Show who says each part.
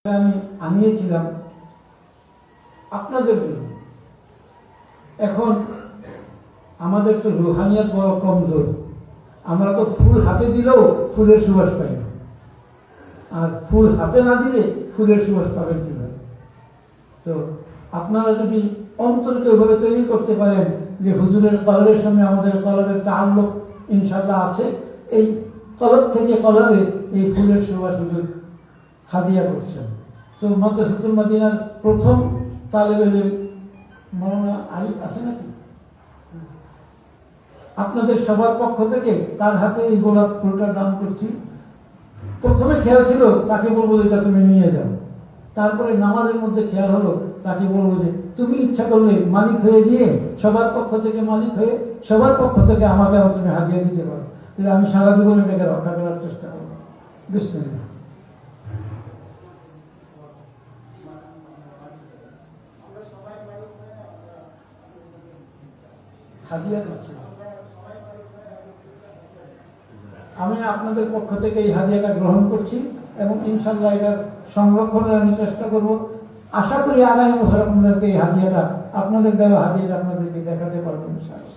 Speaker 1: আমি আনিয়েছিলাম আপনাদের জন্য। এখন আমাদের তো রুহানিয়াত বড় কমজোর, আমরা তো ফুল হাতে দিলেও ফুলের সুবাস পাই না, আর ফুল হাতে না দিলে ফুলের সুবাস পাবেন কিভাবে? তো আপনারা যদি অন্তরকে ওইভাবে তৈরি করতে পারেন যে হুজুরের কলবের সঙ্গে আমাদের কলবের তাআল্লুক ইনশাআল্লাহ আছে, এই কলব থেকে কলবে এই ফুলের সুবাস হুজুর হাদিয়া করছেন। তো মাদ্রাসাতুল মদিনার প্রথম তালেবে ইলম মাওলানা আরিফ আছে নাকি? আপনাদের সবার পক্ষ থেকে তার হাতে এই গোলাপ ফুলটা দান করছি। প্রথমে খেয়াল ছিল তাকে বলবো যে তুমি নিয়ে যাও, তারপরে নামাজের মধ্যে খেয়াল হলো তাকে বলবো যে তুমি ইচ্ছা করলে মালিক হয়ে গিয়ে সবার পক্ষ থেকে মালিক হয়ে সবার পক্ষ থেকে আমাকে তুমি হাদিয়া দিতে পারো, তাহলে আমি সারা জীবন এটাকে রক্ষা করার চেষ্টা করবো। বিসমিল্লাহ। হাদিয়া দিচ্ছি আমি, আপনাদের পক্ষ থেকে এই হাদিয়াটা গ্রহণ করছি এবং ইনশাআল্লাহ এটার সংরক্ষণের আমি চেষ্টা করব। আশা করি আগামী বছর আপনাদেরকে এই হাদিয়াটা, আপনাদের দেওয়া হাদিয়াটা আপনাদেরকে দেখাতে পারবো ইনশাআল্লাহ।